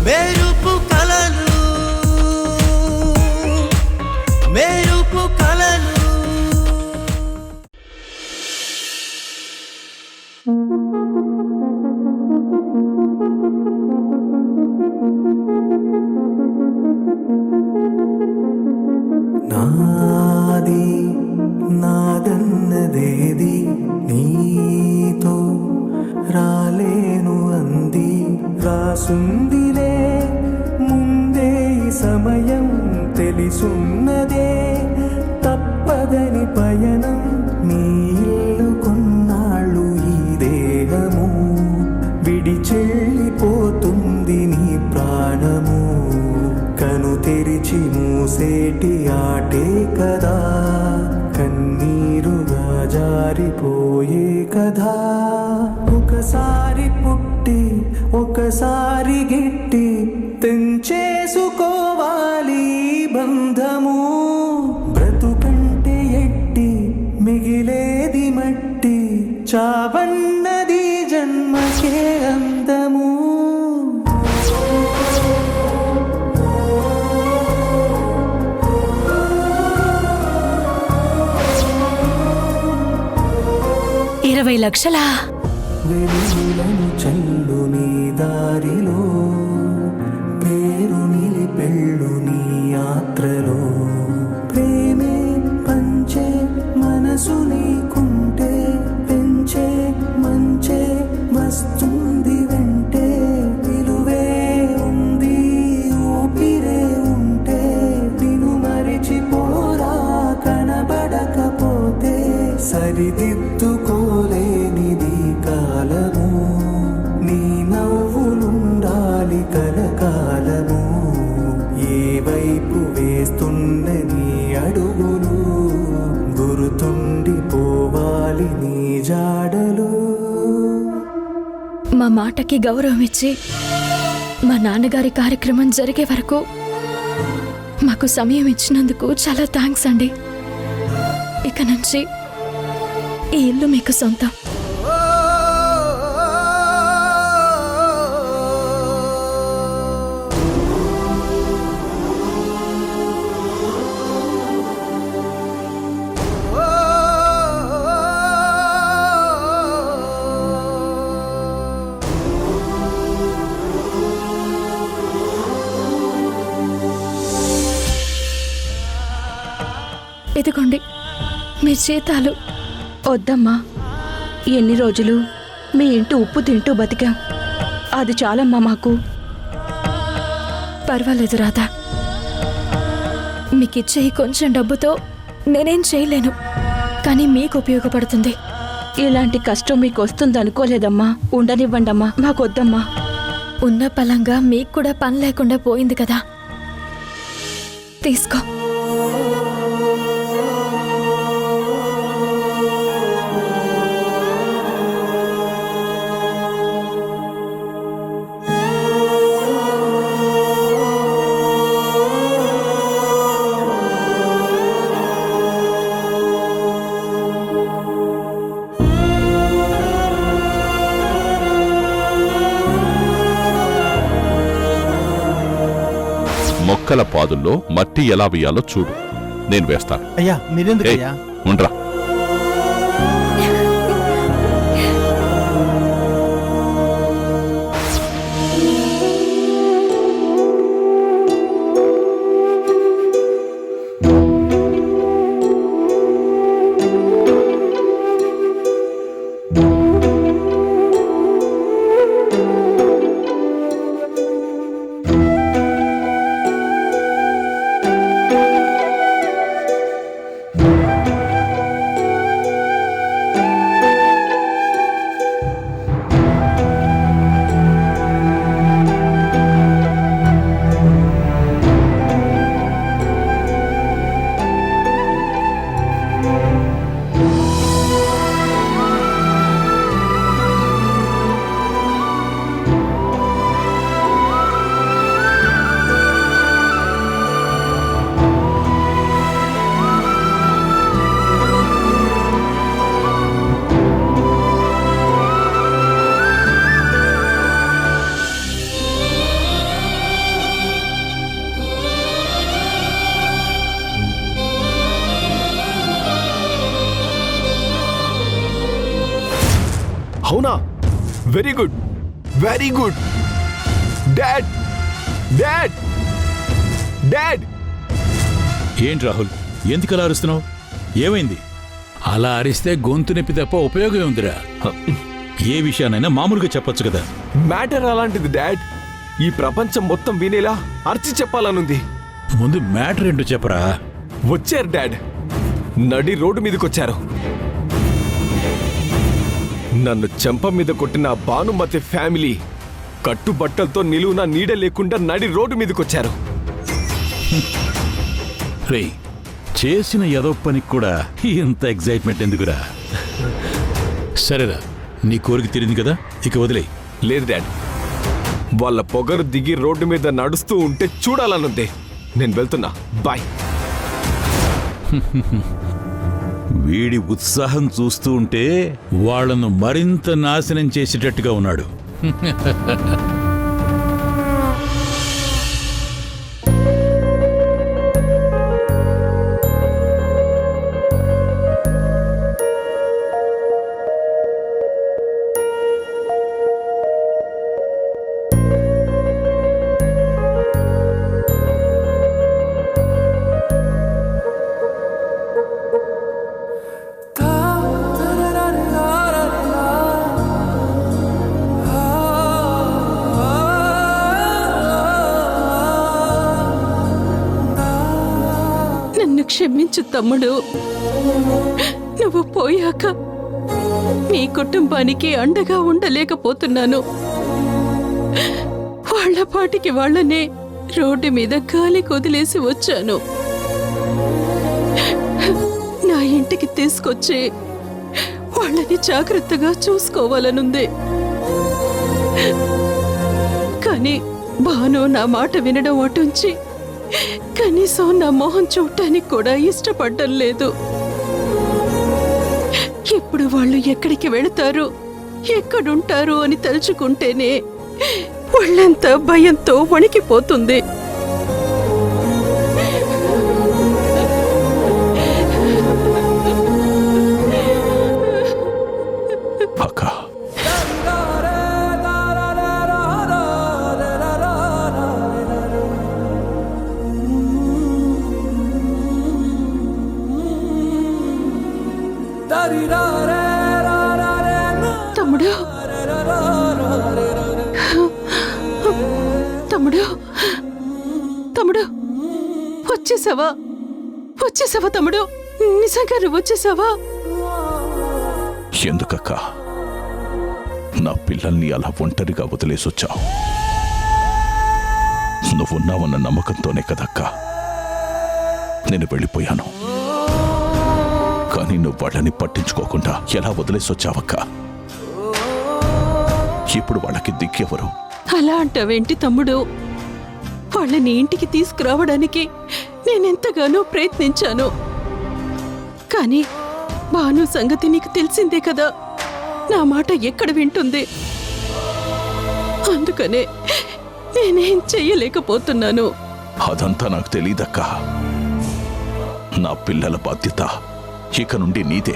మెరుపు కలను మెరుపు కలను నాది నాదన్నదేది నీతో రాలేను అంది రాసుందిలే ముందే సమయం తెలిసున్నదే తప్పదని పయనం నీ ఇల్లు కొన్నాళ్ళు ఈ దేహము విడిచెళ్ళిపోతుంది నీ ప్రాణము కను తెరిచి మూసేటి ఆటే కదా కన్నీరుగా జారిపోయే కదా ఒకసారి పుట్టి ఒకసారి గిట్టి తెంచేసుకోవాలి బంధము బ్రతుకంటే ఎట్టి మిగిలేది మట్టి చావన్నది జన్మకే అందము $20 లక్షలా? వెలుగులను చల్లు నీ దారిలో పేరు నిలిపెళ్ళు నీ యాత్రలో ప్రేమే పంచే మనసు నీకుంటే పెంచే మంచే వస్తుంది వెంటే విలువే ఉంది ఊపిరే ఉంటే నిన్ను మరిచిపోరా కనబడకపోతే సరిదిద్దుకోలేనిది కాలము నీ నవ్వులుండాలి కలకాలము ఏ వైపు వేస్తున్న నీ అడుగులు గుర్తుండిపోవాలి నీ జాడలు మా మాటకి గౌరవం ఇచ్చి మా నాన్నగారి కార్యక్రమం జరిగే వరకు మాకు సమయం ఇచ్చినందుకు చాలా థ్యాంక్స్ అండి. ఇక నుంచి ఈ ఇల్లు మీకు సొంతం. ఇదిగోండి మీ జీతాలు. వద్దమ్మా, ఎన్ని రోజులు మీ ఇంటి ఉప్పు తింటూ బతికాం, అది చాలమ్మా మాకు. పర్వాలేదు రాధా, మీకిచ్చే ఈ కొంచెం డబ్బుతో నేనేం చేయలేను, కానీ మీకు ఉపయోగపడుతుంది. ఇలాంటి కష్టం మీకు వస్తుందనుకోలేదమ్మా. ఉండనివ్వండమ్మా, మాకొద్దమ్మా. ఉన్న పలంగా మీకు కూడా పని లేకుండా పోయింది కదా, తీసుకో. మొక్కల పాదుల్లో మట్టి ఎలా వేయాలో చూడు, నేను వేస్తాను. అయ్యా మీరెందుకయ్యా? ఉండ్రా. అవునా? Very good, very good. Dad, dad, dad. ఏంటి రాహుల్, ఎందుకు అలా అరుస్తున్నావు? ఏమైంది? అలా అరిస్తే గొంతు నొప్పి తప్ప ఉపయోగం ఉందిరా. ఏ విషయానైనా మామూలుగా చెప్పొచ్చు కదా. మ్యాటర్ అలాంటిది డాడ్. ఈ ప్రపంచం మొత్తం వినేలా అర్చి చెప్పాలనుంది. ముందు మ్యాటర్ ఏంటో చెప్పరా. వచ్చారు డాడ్, నడి రోడ్డు మీదకొచ్చారు. నన్ను చెంప మీద కొట్టిన భానుమతి ఫ్యామిలీ కట్టుబట్టలతో నిలువున నీడ లేకుండా నడి రోడ్డు మీదకొచ్చారు. రేయ్, చేసిన ఏదో పనికి కూడా ఇంత ఎగ్జైట్మెంట్ ఎందుకురా? సరేరా, నీ కోరిక తీరింది కదా, ఇక వదిలే. లేదు డాడ్, వాళ్ళ పొగరు దిగి రోడ్డు మీద నడుస్తూ ఉంటే చూడాలనుంది. నేను వెళ్తున్నా, బాయ్. వీడి ఉత్సాహం చూస్తూ ఉంటే వాళ్లను మరింత నాశనం చేసేటట్టుగా ఉన్నాడు. క్షమించు తమ్ముడు. నువ్వు పోయాక నీ కుటుంబానికి అండగా ఉండలేకపోతున్నాను. వాళ్ళ పాటికి వాళ్ళనే రోడ్డు మీద గాలి కొదిలేసి వచ్చాను. నా ఇంటికి తీసుకొచ్చి వాళ్ళని జాగ్రత్తగా చూసుకోవాలనుంది. కానీ భాను నా మాట వినడం అటుంచి కనీసం నా మొహం చూడటానికి కూడా ఇష్టపడటం లేదు. ఇప్పుడు వాళ్ళు ఎక్కడికి వెళతారు, ఎక్కడుంటారు అని తలుచుకుంటేనే వాళ్ళంతా భయంతో వణికిపోతుంది. అక్క, తమ్ముడు, తమ్ముడు, తమ్ముడు, వచ్చేసావా? వచ్చేసావా తమ్ముడు? నిజంగా నువ్వు వచ్చేసావా? ఎందుకక్క నా పిల్లల్ని అలా ఒంటరిగా వదిలేసొచ్చావు? నువ్వున్నావన్న నమ్మకంతోనే కదక్కా నేను వెళ్ళిపోయాను. కానీ నువ్వు వాళ్ళని పట్టించుకోకుండా ఎలా వదిలేసొచ్చావక్క? ఇప్పుడు వాళ్ళకి దిక్కెవరు? అలా అంటావేంటి తమ్ముడు? వాళ్ళని ఇంటికి తీసుకురావడానికి నేనెంతగానో ప్రయత్నించాను. కానీ భాను సంగతి నీకు తెలిసిందే కదా, నా మాట ఎక్కడ వింటుంది. అందుకనే నేనేం చెయ్యలేకపోతున్నాను. అదంతా నాకు తెలీదక్కా. నా పిల్లల బాధ్యత ఇక నుండి నీదే.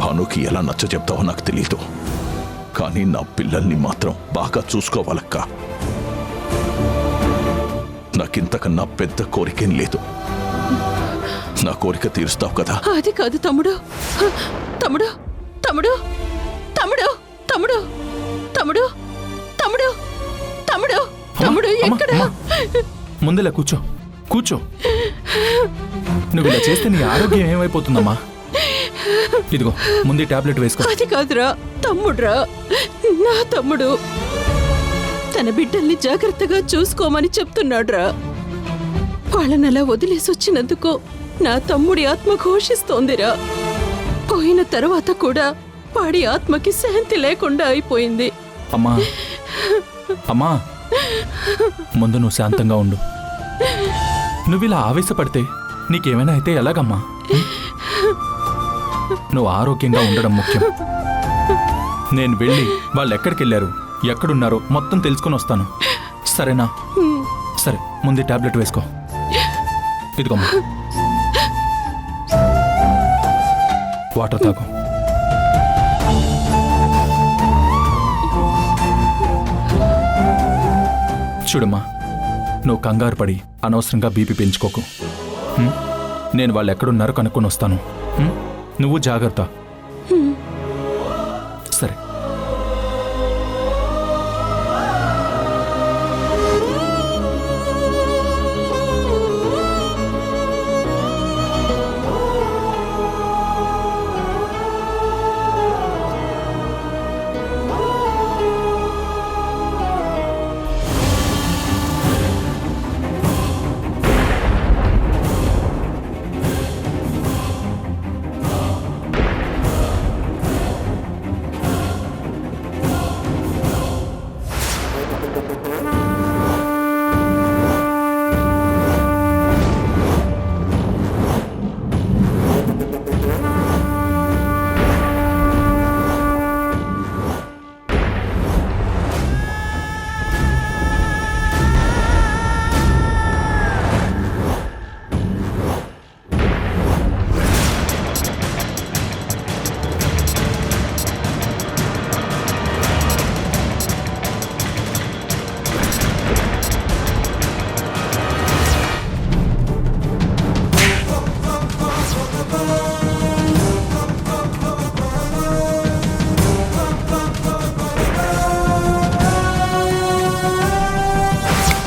భానుకి ఎలా నచ్చ చెప్తావో నాకు తెలీదు, కానీ నా పిల్లల్ని మాత్రం బాగా చూసుకోవాలక్కా. నాకింతకన్నా పెద్ద కోరికేం లేదు. నా కోరిక తీరుస్తావు కదా? అది కాదు తమ్ముడు. తమ్ముడు, తమ్ముడు, తమ్ముడు, తమ్ముడు, తమ్ముడు, తమ్ముడు, తమ్ముడు, తమ్ముడు ఎక్కడ? ముందులా కూర్చో, కూర్చో. నువ్వు ఇలా చేస్తే నీ ఆరోగ్యం ఏమైపోతుందమ్మా? ఇదిగో ముందు టాబ్లెట్ వేసుకో. అది కాదురా తమ్ముడురా, నా తమ్ముడు తన బిడ్డల్ని జాగ్రత్తగా చూసుకోమని చెప్తున్నాడ్రా. వాళ్ళని అలా వదిలేసి వచ్చినందుకు నా తమ్ముడి ఆత్మ ఘోషిస్తోందిరా. పోయిన తర్వాత కూడా వాడి ఆత్మకి శాంతి లేకుండా అయిపోయింది. అమ్మా, అమ్మా, ముందు నువ్వు శాంతంగా ఉండు. నువ్వు ఇలా ఆవేశపడితే నీకేమైనా అయితే ఎలాగమ్మా? నువ్వు ఆరోగ్యంగా ఉండడం ముఖ్యం. నేను వెళ్ళి వాళ్ళు ఎక్కడికి వెళ్ళారు, ఎక్కడున్నారో మొత్తం తెలుసుకొని వస్తాను, సరేనా? సరే, ముందు టాబ్లెట్ వేసుకో. ఇదిగోమ్మా, వాటర్ తాగు. చూడమ్మా, నువ్వు కంగారు పడి అనవసరంగా బీపీ పెంచుకోకు. హ్మ్? నేను వాళ్ళు ఎక్కడున్నారో కనుక్కొని వస్తాను. హ్మ్? నువ్వు జాగ్రత్త. సరే.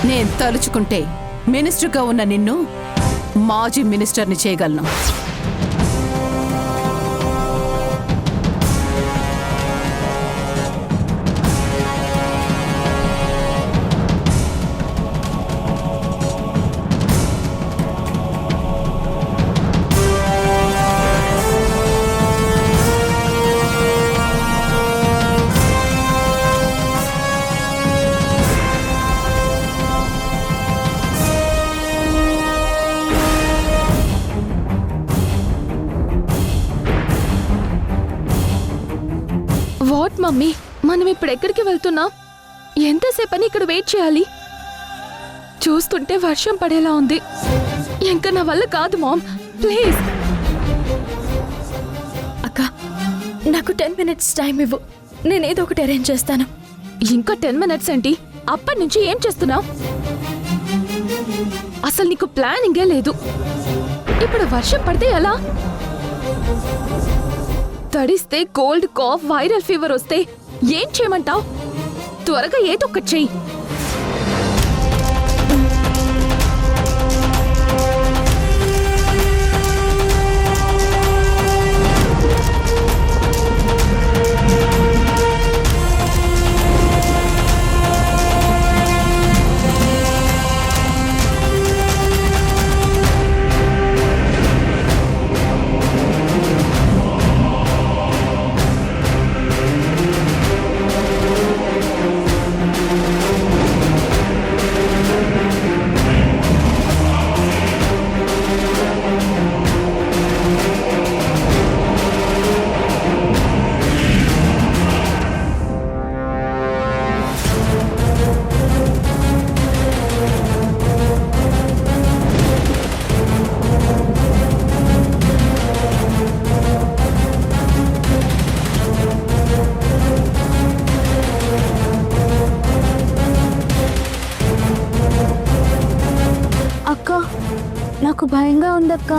నేను తలుచుకుంటే మినిస్టర్గా ఉన్న నిన్ను మాజీ మినిస్టర్ని చేయగలను. వాట్ మమ్మీ, మనం ఇప్పుడు ఎక్కడికి వెళ్తున్నాం? ఎంతసేపు అని ఇక్కడ వెయిట్ చేయాలి? చూస్తుంటే వర్షం పడేలా ఉంది. ఇంకా నా వల్ల కాదు మామ్, ప్లీజ్. అక్క, నాకు 10 minutes టైం ఇవ్వు, నేనేదో ఒకటి అరేంజ్ చేస్తాను. ఇంకా 10 minutes ఏంటి? అప్పటి నుంచి ఏం చేస్తున్నావు? అసలు నీకు ప్లానింగే లేదు. ఇప్పుడు వర్షం పడితే ఎలా? తడిస్తే కోల్డ్, కాఫ్, వైరల్ ఫీవర్ వస్తే ఏం చేయమంటావు? త్వరగా ఏదో ఒకటి చెయ్యి. నాకు భయంగా ఉందక్క.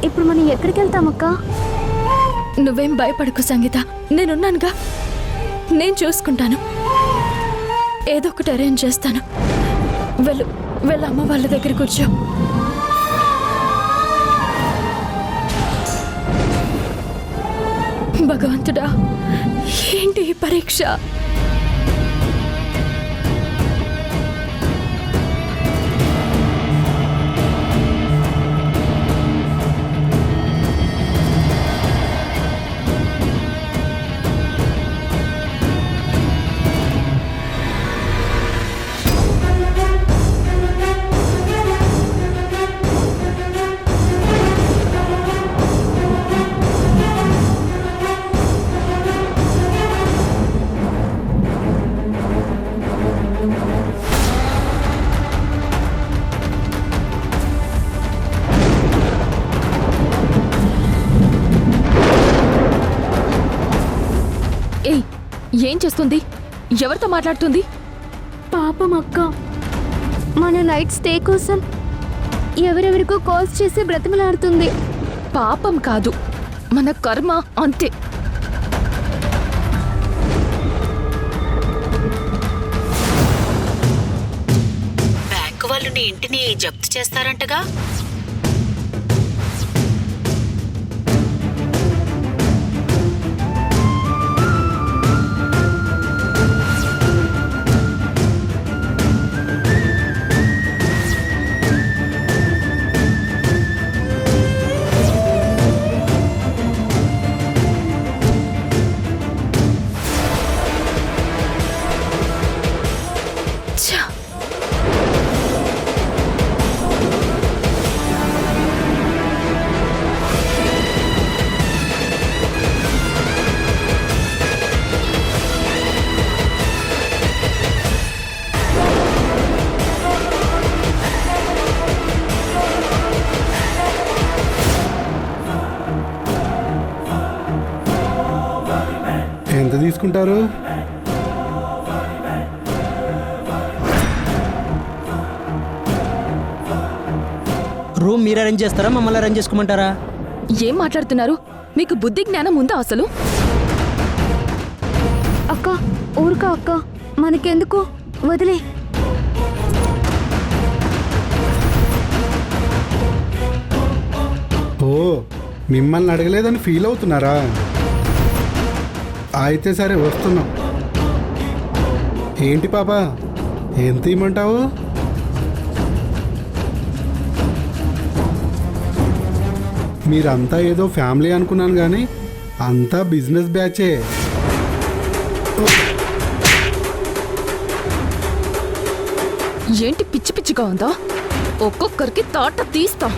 ఇప్పుడు మనం ఎక్కడికి వెళ్తామక్క? నువ్వేం భయపడకు సంగీత, నేనున్నానుగా. నేను చూసుకుంటాను, ఏదో ఒకటి అరేంజ్ చేస్తాను. వెళ్ళు, వెళ్ళి అమ్మ వాళ్ళ దగ్గర కూర్చో. భగవంతుడా, ఏంటి ఈ పరీక్ష? ఏం చేస్తుంది? ఎవరితో మాట్లాడుతుంది? పాపం అక్క, మన నైట్ స్టే కోసం ఎవరెవరికో కాల్స్ చేసి బ్రతిమలాడుతుంది. పాపం కాదు, మన కర్మ అంతే. బ్యాంకు వాళ్ళు నీ ఇంటిని జప్తు చేస్తారంటగా. ఛ! ఎంత తీసుకుంటారు? రూమ్ మీరు అరేంజ్ చేస్తారా, మమ్మల్ని అరేంజ్ చేసుకోమంటారా? ఏం మాట్లాడుతున్నారు? మీకు బుద్ధి జ్ఞానం ఉందా అసలు? అక్క ఊరుకా అక్క, మనకెందుకు, వదిలే. ఓ, మిమ్మల్ని అడగలేదని ఫీల్ అవుతున్నారా? అయితే సరే, వస్తున్నాం. ఏంటి పాప, ఎంత ఇమ్మంటావు? మీరంతా ఏదో ఫ్యామిలీ అనుకున్నాను కానీ అంతా బిజినెస్ బ్యాచే. ఏంటి పిచ్చి పిచ్చిగా ఉందా? ఒక్కొక్కరికి తాట తీస్తా.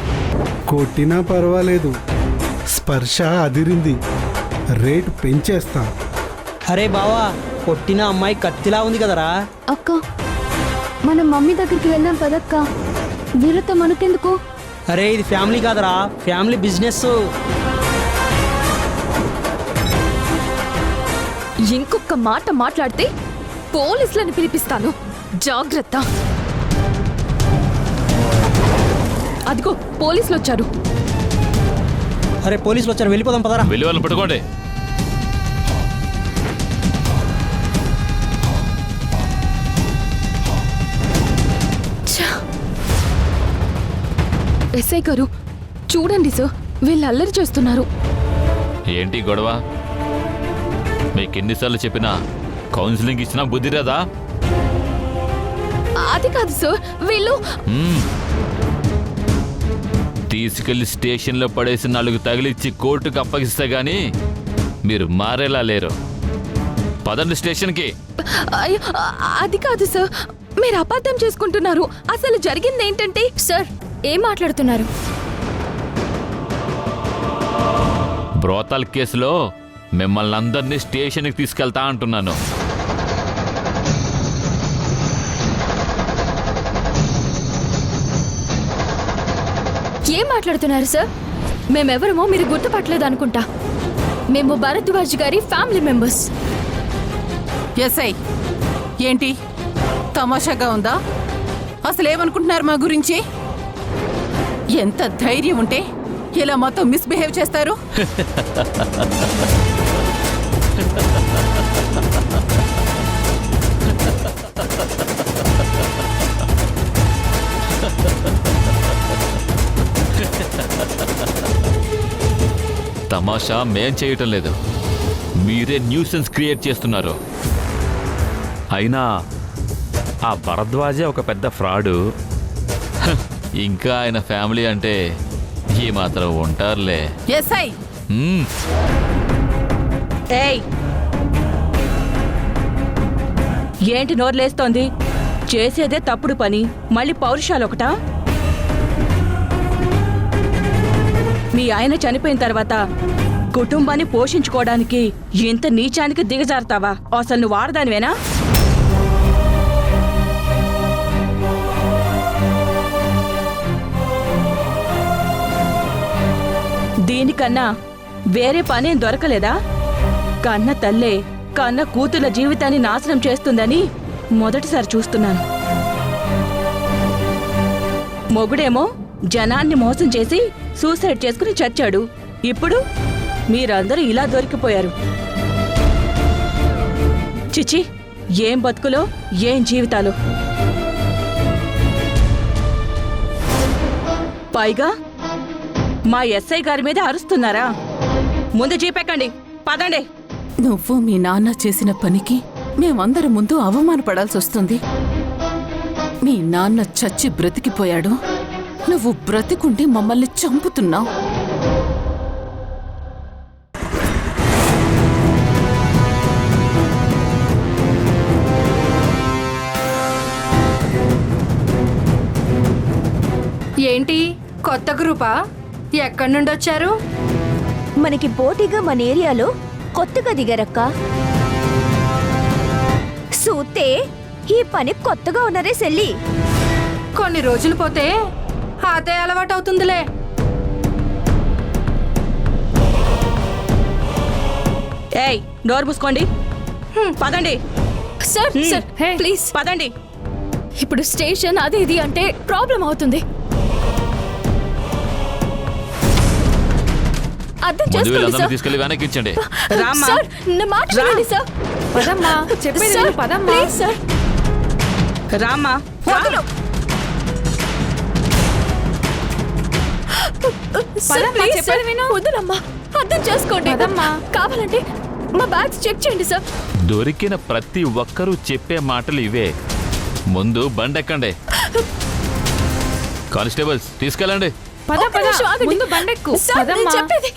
కొట్టినా పర్వాలేదు, స్పర్శ అదిరింది, రేటు పెంచేస్తా. అరే బావా, కొట్టిన అమ్మాయి కత్తిలా ఉంది కదరా. అక్క, మన మమ్మీ దగ్గరికి వెళ్దాం పదక్క. వీరతో మనకెందుకు? అరే ఇది ఫ్యామిలీ కాదరా, ఫ్యామిలీ బిజినెస్. ఇంకొక మాట మాట్లాడితే పోలీసులను పిలిపిస్తాను, జాగ్రత్త. అదిగో పోలీసులు వచ్చారు. అరే పోలీసులు వచ్చారు, వెళ్ళిపోదాం పదరా. వెళ్ళి వాళ్ళని పట్టుకోండి. ఎస్ఐ గారు చూడండి సార్, వీళ్ళు అల్లరి చేస్తున్నారు. ఏంటి గొడవ? మీకు ఎన్నిసార్లు చెప్పినా కౌన్సిలింగ్ ఇచ్చినా బుద్ధి రాదా? అది కాదు సార్, వీళ్ళు తీసుకెళ్లి స్టేషన్లో పడేసి 4 తగిలిచ్చి కోర్టుకు అప్పగిస్తే గానీ మీరు మారేలా లేరు. పదండి స్టేషన్కి. అయ్యో, అది కాదు సార్, మీరు అపార్థం చేసుకుంటున్నారు. అసలు జరిగింది ఏంటంటే సార్, ఏం మాట్లాడుతున్నారు? బ్రోతల్ కేసులో మిమ్మల్ని అందరినీ స్టేషన్కి తీసుకెళ్తా అంటున్నాను. ఏం మాట్లాడుతున్నారు సార్? మేమెవరమో మీరు గుర్తుపట్టలేదు అనుకుంటా. మేము భరద్వాజ్ గారి ఫ్యామిలీ మెంబర్స్. ఎస్ఐ, ఏంటి తమాషాగా ఉందా? అసలేమనుకుంటున్నారు మా గురించి? ఎంత ధైర్యం ఉంటే ఇలా మొత్తం మిస్బిహేవ్ చేస్తారు? తమాషా మేం చేయటం లేదు, మీరే న్యూసెన్స్ క్రియేట్ చేస్తున్నారు. అయినా ఆ భరద్వాజే ఒక పెద్ద ఫ్రాడు. ఇంకా ఆయన ఫ్యామిలీ అంటే ఈ మాత్రం ఉంటారులే. ఎస్ఐ, ఏయ్, ఏంటి నోర్లేస్తోంది? చేసేదే తప్పుడు పని, మళ్ళీ పౌరుషాలొకటా? మీ ఆయన చనిపోయిన తర్వాత కుటుంబాన్ని పోషించుకోవడానికి ఇంత నీచానికి దిగజారుతావా? అసలు నువ్వు ఆడదానివేనా? దీనికన్నా వేరే పనేం దొరకలేదా? కన్న తల్లే కన్న కూతుర్ల జీవితాన్ని నాశనం చేస్తుందని మొదటిసారి చూస్తున్నాను. మొగుడేమో జనాన్ని మోసం చేసి సూసైడ్ చేసుకుని చచ్చాడు. ఇప్పుడు మీరందరూ ఇలా దొరికిపోయారు. చిచి, ఏం బతుకులో ఏం జీవితాలు. పైగా మా ఎస్ఐ గారి మీద అరుస్తున్నారా? ముందు జీపెక్కండి, పదండి. నువ్వు మీ నాన్న చేసిన పనికి మేమందరి ముందు అవమానపడాల్సి వస్తుంది. మీ నాన్న చచ్చి బ్రతికిపోయాడు, నువ్వు బ్రతికుండి మమ్మల్ని చంపుతున్నావు. ఏంటి కొత్త గ్రూపా? ఎక్కడి నుండి వచ్చారు? మనకి పోటీగా మన ఏరియాలో కొత్తగా దిగారక్క. సూతే ఈ పని కొత్తగా ఉన్నారే సెల్లి. కొన్ని రోజులు పోతే అదే అలవాటు అవుతుందిలే. ఏయ్, డోర్ మూసుకోండి, పదండి. సార్ సార్ ప్లీజ్ పదండి. ఇప్పుడు స్టేషన్ అది ఇది అంటే ప్రాబ్లం అవుతుంది. అర్థం ముందు చేసుకోండి వీళ్ళందరినీ సార్. తీసుకెళ్లి వెనక్కించండి. రామ్మా. సార్ నా మాట వినండి సార్. పదమ్మా, చెప్పేది సార్, విను, పదమ్మా. Please sir. రామ్మా. సార్, ప్లీజ్ సార్, వద్దులమ్మా. అర్థం చేసుకోండి. పదమ్మా. కావాలంటే మా బ్యాగ్స్ చెక్ చేయండి సార్. దొరికిన ప్రతి ఒక్కరూ చెప్పే మాటలు ఇవే. ముందు బండెక్కండి. కానిస్టేబుల్స్ తీసుకెళ్ళండి. పద ఒక్క పద, నిమిషం ఆగండి. ముందు బండెక్కు. సార్, నేను పదమ్మా. చెప్పేది